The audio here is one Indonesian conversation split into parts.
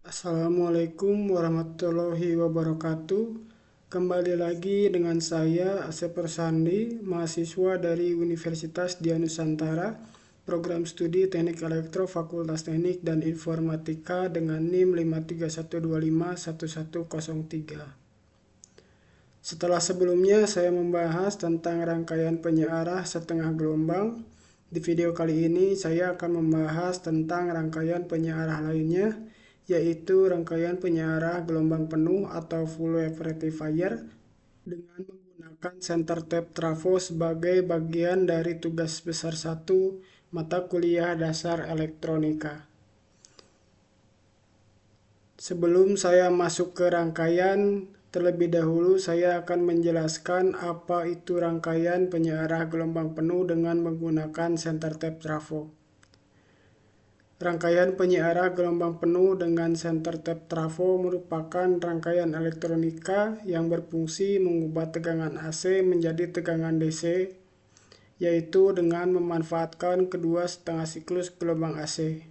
Assalamualaikum warahmatullahi wabarakatuh. Kembali lagi dengan saya Asep Sandi, mahasiswa dari Universitas Dianusantara, Program Studi Teknik Elektro Fakultas Teknik dan Informatika dengan NIM 531251103. Setelah sebelumnya saya membahas tentang rangkaian penyearah setengah gelombang, di video kali ini saya akan membahas tentang rangkaian penyearah lainnya, yaitu rangkaian penyearah gelombang penuh atau full wave rectifier dengan menggunakan center tap trafo sebagai bagian dari tugas besar 1 mata kuliah dasar elektronika. Sebelum saya masuk ke rangkaian, terlebih dahulu saya akan menjelaskan apa itu rangkaian penyearah gelombang penuh dengan menggunakan center tap trafo. Rangkaian penyearah gelombang penuh dengan center tap trafo merupakan rangkaian elektronika yang berfungsi mengubah tegangan AC menjadi tegangan DC, yaitu dengan memanfaatkan kedua setengah siklus gelombang AC.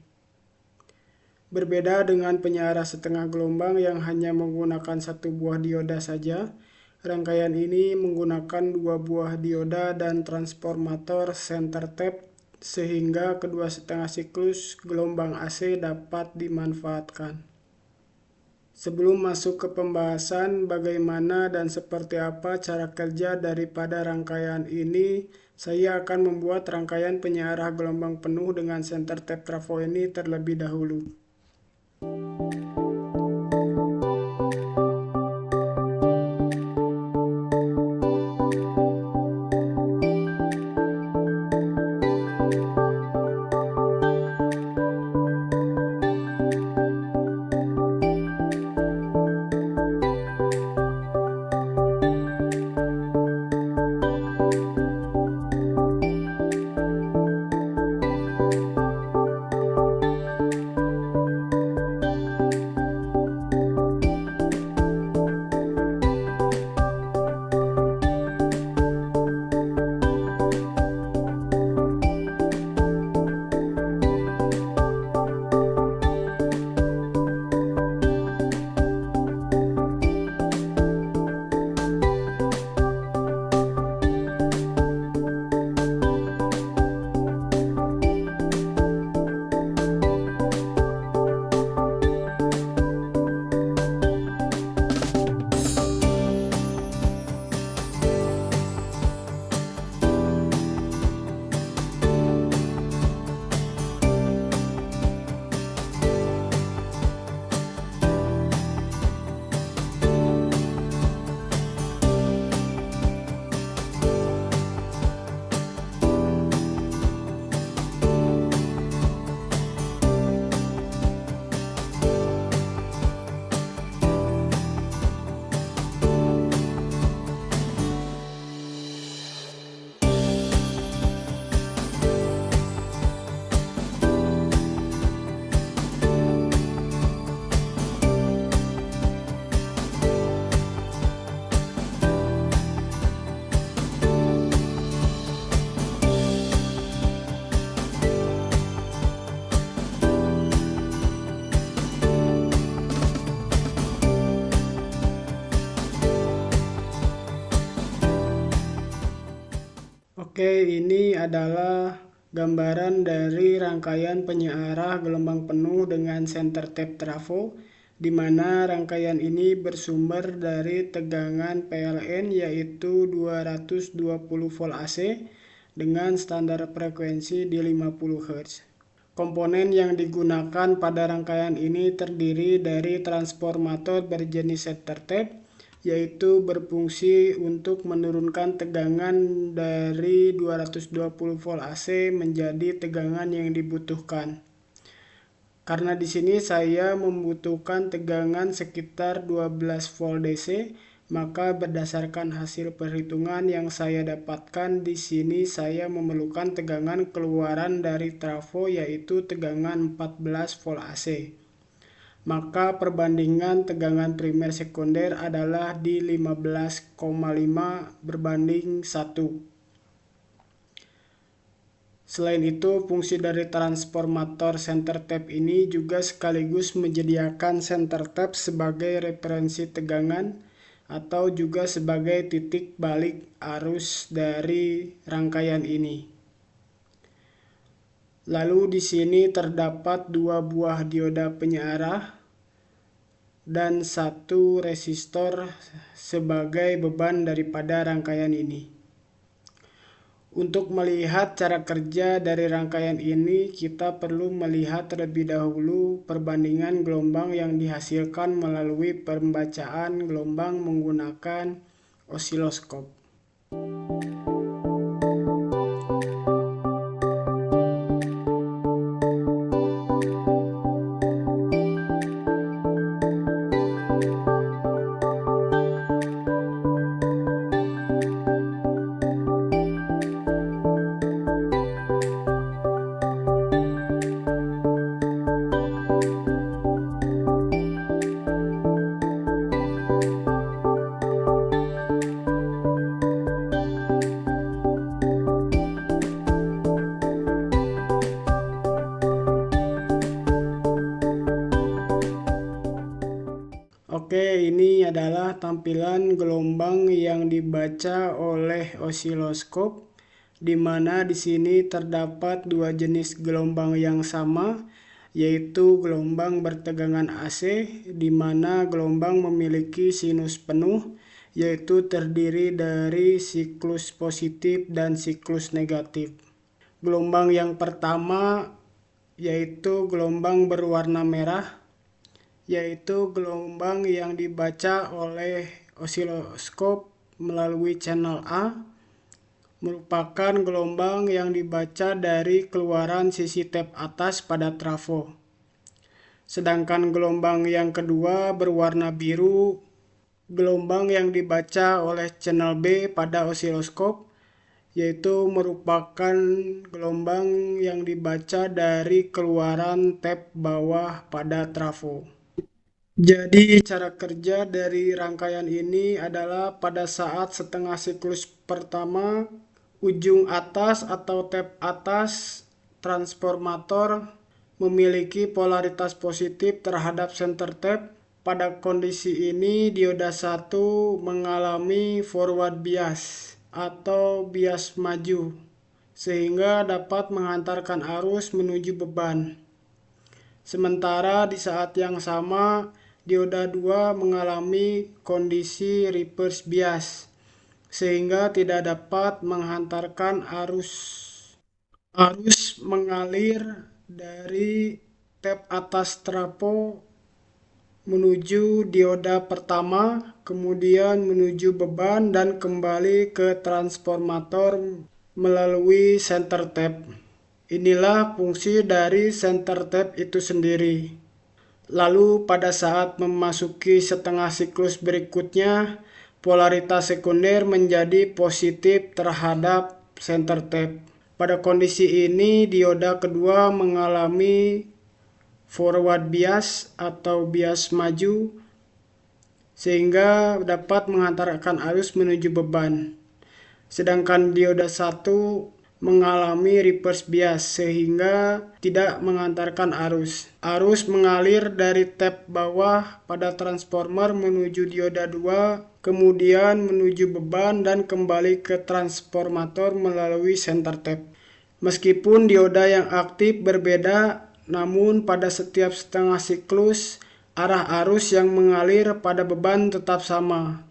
Berbeda dengan penyearah setengah gelombang yang hanya menggunakan satu buah dioda saja, rangkaian ini menggunakan dua buah dioda dan transformator center tap sehingga kedua setengah siklus gelombang AC dapat dimanfaatkan. Sebelum masuk ke pembahasan bagaimana dan seperti apa cara kerja daripada rangkaian ini, saya akan membuat rangkaian penyearah gelombang penuh dengan center tap trafo ini terlebih dahulu. Oke, ini adalah gambaran dari rangkaian penyearah gelombang penuh dengan center tap trafo, di mana rangkaian ini bersumber dari tegangan PLN yaitu 220 volt AC dengan standar frekuensi di 50 Hz. Komponen yang digunakan pada rangkaian ini terdiri dari transformator berjenis center tap, yaitu berfungsi untuk menurunkan tegangan dari 220 volt AC menjadi tegangan yang dibutuhkan. Karena di sini saya membutuhkan tegangan sekitar 12 volt DC, maka berdasarkan hasil perhitungan yang saya dapatkan di sini saya memerlukan tegangan keluaran dari trafo yaitu tegangan 14 volt AC. Maka perbandingan tegangan primer sekunder adalah di 15,5 berbanding 1. Selain itu, fungsi dari transformator center tap ini juga sekaligus menyediakan center tap sebagai referensi tegangan atau juga sebagai titik balik arus dari rangkaian ini. Lalu di sini terdapat dua buah dioda penyearah dan satu resistor sebagai beban daripada rangkaian ini. Untuk melihat cara kerja dari rangkaian ini, kita perlu melihat terlebih dahulu perbandingan gelombang yang dihasilkan melalui pembacaan gelombang menggunakan osiloskop. Oke, ini adalah tampilan gelombang yang dibaca oleh osiloskop, di mana di sini terdapat dua jenis gelombang yang sama, yaitu gelombang bertegangan AC, di mana gelombang memiliki sinus penuh, yaitu terdiri dari siklus positif dan siklus negatif. Gelombang yang pertama yaitu gelombang berwarna merah, yaitu gelombang yang dibaca oleh osiloskop melalui channel A, merupakan gelombang yang dibaca dari keluaran sisi tap atas pada trafo. Sedangkan gelombang yang kedua berwarna biru, gelombang yang dibaca oleh channel B pada osiloskop, yaitu merupakan gelombang yang dibaca dari keluaran tap bawah pada trafo. Jadi cara kerja dari rangkaian ini adalah pada saat setengah siklus pertama, ujung atas atau tap atas transformator memiliki polaritas positif terhadap center tap. Pada kondisi ini dioda 1 mengalami forward bias atau bias maju, sehingga dapat menghantarkan arus menuju beban. Sementara di saat yang sama, dioda 2 mengalami kondisi reverse bias, sehingga tidak dapat menghantarkan arus mengalir dari tap atas trafo menuju dioda pertama, kemudian menuju beban dan kembali ke transformator melalui center tap. Inilah fungsi dari center tap itu sendiri. Lalu pada saat memasuki setengah siklus berikutnya, polaritas sekunder menjadi positif terhadap center tap. Pada kondisi ini, dioda kedua mengalami forward bias atau bias maju, sehingga dapat menghantarkan arus menuju beban. Sedangkan dioda 1 mengalami reverse bias sehingga tidak mengantarkan arus. Arus mengalir dari tap bawah pada transformer menuju dioda 2, kemudian menuju beban dan kembali ke transformator melalui center tap. Meskipun dioda yang aktif berbeda, namun pada setiap setengah siklus, arah arus yang mengalir pada beban tetap sama.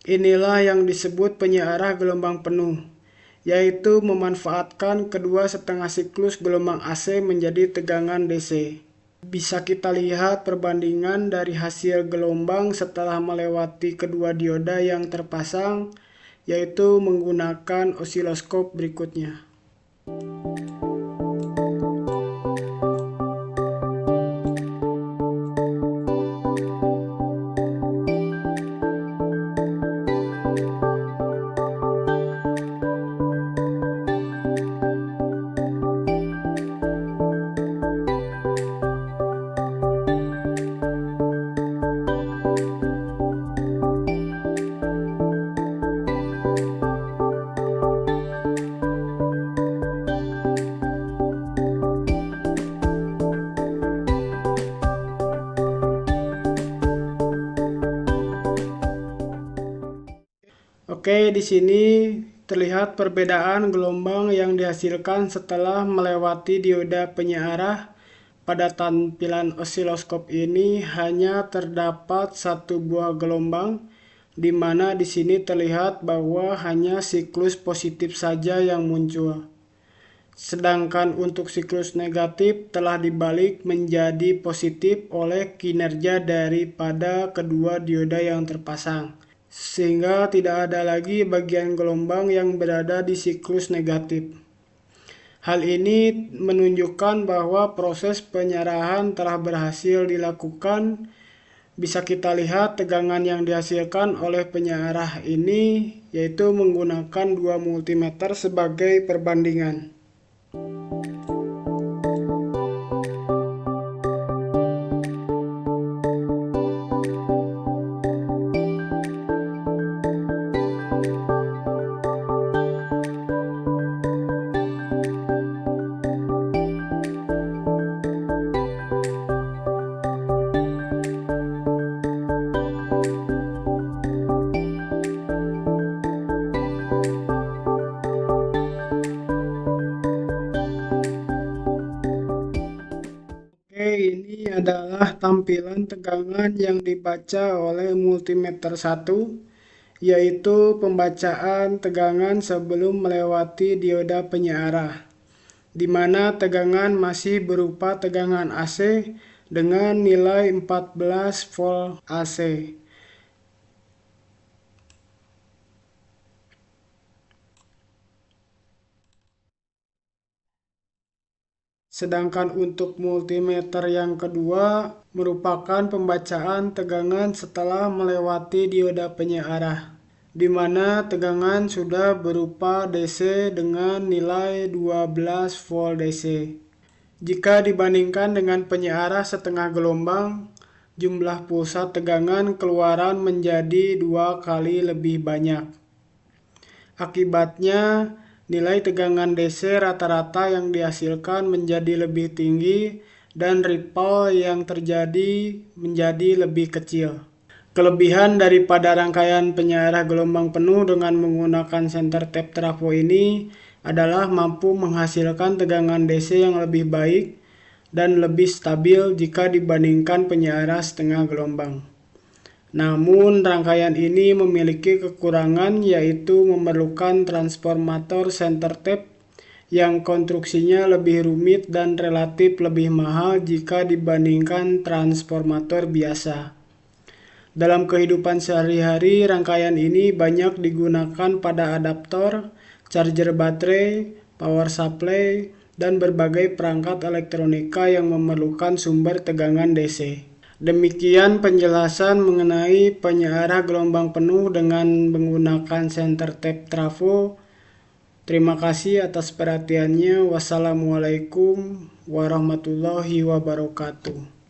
Inilah yang disebut penyearah gelombang penuh, yaitu memanfaatkan kedua setengah siklus gelombang AC menjadi tegangan DC. Bisa kita lihat perbandingan dari hasil gelombang setelah melewati kedua dioda yang terpasang, yaitu menggunakan osiloskop berikutnya. Oke, di sini terlihat perbedaan gelombang yang dihasilkan setelah melewati dioda penyearah. Pada tampilan osiloskop ini hanya terdapat satu buah gelombang, di mana di sini terlihat bahwa hanya siklus positif saja yang muncul. Sedangkan untuk siklus negatif telah dibalik menjadi positif oleh kinerja daripada kedua dioda yang terpasang, sehingga tidak ada lagi bagian gelombang yang berada di siklus negatif. Hal ini menunjukkan bahwa proses penyerahan telah berhasil dilakukan. Bisa kita lihat tegangan yang dihasilkan oleh penyarah ini, yaitu menggunakan dua multimeter sebagai perbandingan. Ini adalah tampilan tegangan yang dibaca oleh multimeter 1, yaitu pembacaan tegangan sebelum melewati dioda penyearah, di mana tegangan masih berupa tegangan AC dengan nilai 14 volt AC. Sedangkan untuk multimeter yang kedua merupakan pembacaan tegangan setelah melewati dioda penyearah, di mana tegangan sudah berupa DC dengan nilai 12 volt DC. Jika dibandingkan dengan penyearah setengah gelombang, jumlah pulsa tegangan keluaran menjadi 2 kali lebih banyak. Akibatnya, nilai tegangan DC rata-rata yang dihasilkan menjadi lebih tinggi dan ripple yang terjadi menjadi lebih kecil. Kelebihan daripada rangkaian penyarah gelombang penuh dengan menggunakan center tap trafo ini adalah mampu menghasilkan tegangan DC yang lebih baik dan lebih stabil jika dibandingkan penyarah setengah gelombang. Namun, rangkaian ini memiliki kekurangan, yaitu memerlukan transformator center tap yang konstruksinya lebih rumit dan relatif lebih mahal jika dibandingkan transformator biasa. Dalam kehidupan sehari-hari, rangkaian ini banyak digunakan pada adaptor, charger baterai, power supply, dan berbagai perangkat elektronika yang memerlukan sumber tegangan DC. Demikian penjelasan mengenai penyarah gelombang penuh dengan menggunakan center tap trafo. Terima kasih atas perhatiannya. Wassalamualaikum warahmatullahi wabarakatuh.